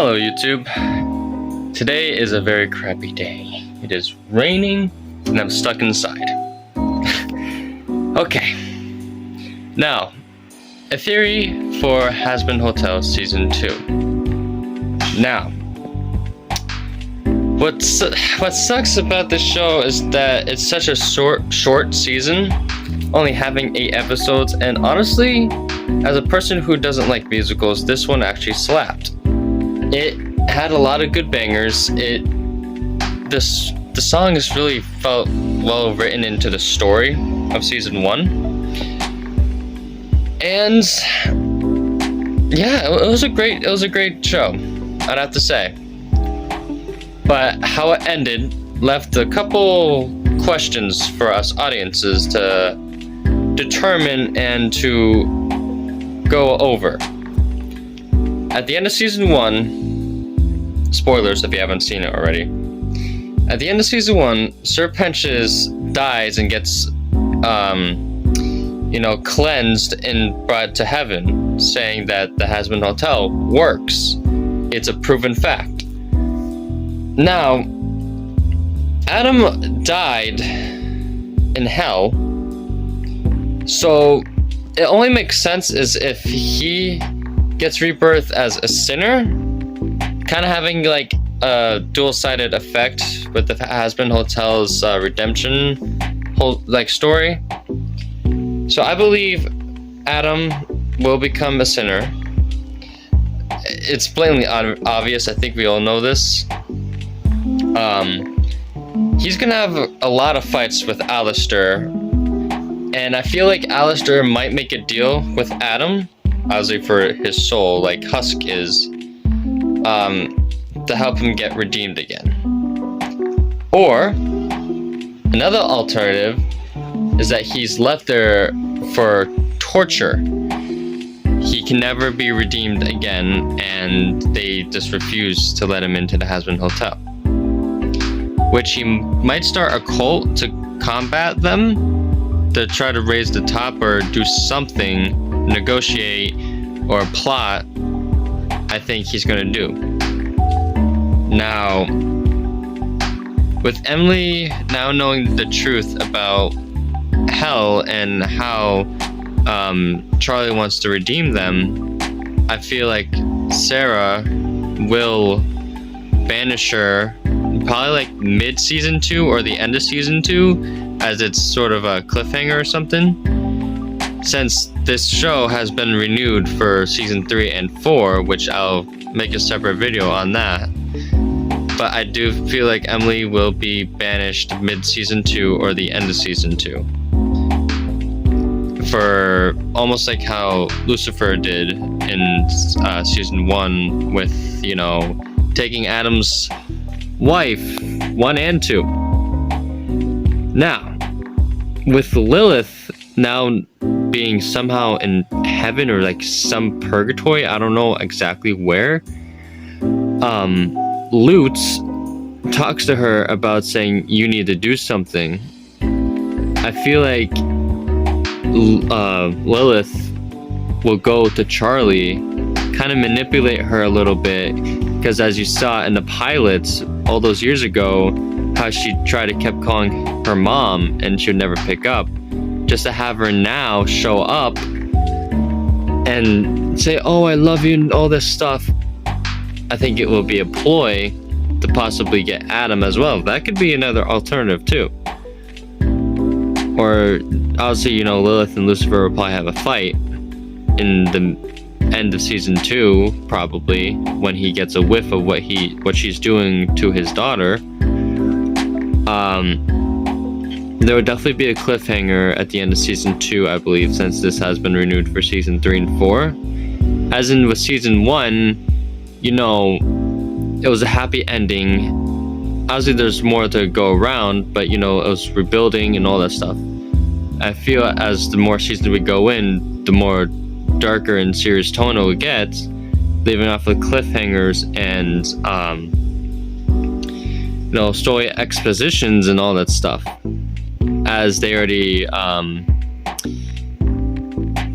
Hello YouTube. Today is a very crappy day. It is raining and I'm stuck inside. Okay. Now, a theory for Hazbin Hotel Season 2. Now, what sucks about this show is that it's such a short season, only having 8 episodes, and honestly, as a person who doesn't like musicals, this one actually slapped. It had a lot of good bangers. The songs really felt well written into the story of season 1. And yeah, it was a great show, I'd have to say. But how it ended left a couple questions for us audiences to determine and to go over. At the end of season 1, spoilers if you haven't seen it already. At the end of season 1, Sir Penches dies and gets, cleansed and brought to heaven, saying that the Hazbin Hotel works. It's a proven fact. Now, Adam died in hell, so it only makes sense as if he gets rebirth as a sinner, kind of having like a dual-sided effect with the Hazbin Hotel's redemption story. So I believe Adam will become a sinner. It's blatantly obvious. I think we all know this. He's gonna have a lot of fights with Alistair, and I feel like Alistair might make a deal with Adam, obviously for his soul, like Husk is, to help him get redeemed again. Or another alternative is that he's left there for torture. He can never be redeemed again, and they just refuse to let him into the Hazbin Hotel. Which he might start a cult to combat them, to try to raise the top or do something, negotiate or plot. I think he's gonna do. Now, with Emily now knowing the truth about hell and how Charlie wants to redeem them, I feel like Sarah will banish her probably like mid season 2 or the end of season 2, as it's sort of a cliffhanger or something, since this show has been renewed for season 3 and 4, which I'll make a separate video on that. But I do feel like Emily will be banished mid season 2 or the end of season 2, for almost like how Lucifer did in season 1 with, taking Adam's wife 1 and 2. Now, with Lilith now being somehow in heaven or like some purgatory, I don't know exactly where, Lutz talks to her about saying you need to do something. I feel like Lilith will go to Charlie, kind of manipulate her a little bit, because as you saw in the pilots all those years ago, how she kept calling her mom and she would never pick up, just to have her now show up and say, oh, I love you and all this stuff. I think it will be a ploy to possibly get Adam as well. That could be another alternative too. Or obviously, Lilith and Lucifer will probably have a fight in the end of season 2, probably, when he gets a whiff of what she's doing to his daughter. There would definitely be a cliffhanger at the end of season 2, I believe, since this has been renewed for season 3 and 4. As in with season 1, it was a happy ending. Obviously there's more to go around, but it was rebuilding and all that stuff. I feel as the more season we go in, the more darker and serious tone it would get, leaving off with cliffhangers and story expositions and all that stuff, as they already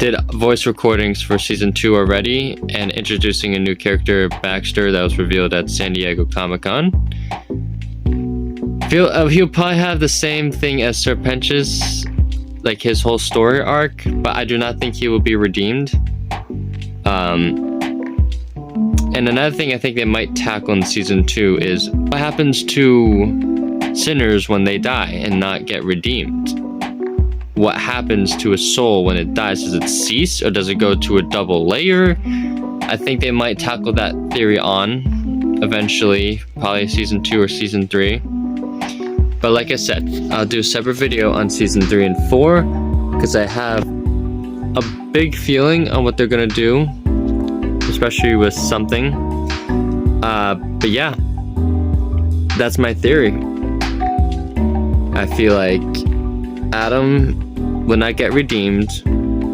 did voice recordings for season 2 already, and introducing a new character, Baxter, that was revealed at San Diego Comic-Con. He'll probably have the same thing as Serpentius, like his whole story arc, but I do not think he will be redeemed. And another thing I think they might tackle in season 2 is what happens to sinners when they die and not get redeemed. What happens to a soul when it dies? Does it cease, or does it go to a double layer? I think they might tackle that theory on eventually, probably season 2 or season 3. But like I said, I'll do a separate video on season 3 and 4 because I have a big feeling on what they're gonna do, especially with something. But yeah, that's my theory. I feel like Adam will not get redeemed.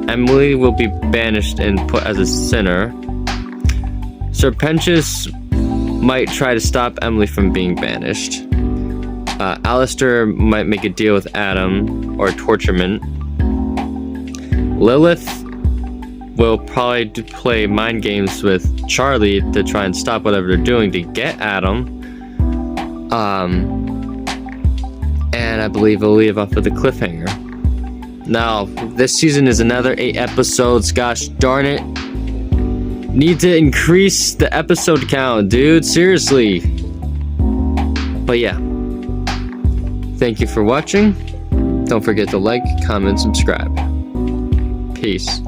Emily will be banished and put as a sinner. Serpentius might try to stop Emily from being banished. Alistair might make a deal with Adam or torturement. Lilith will probably play mind games with Charlie to try and stop whatever they're doing to get Adam. And I believe we'll leave off with a cliffhanger. Now, this season is another 8 episodes. Gosh darn it. Need to increase the episode count, dude. Seriously. But yeah. Thank you for watching. Don't forget to like, comment, subscribe. Peace.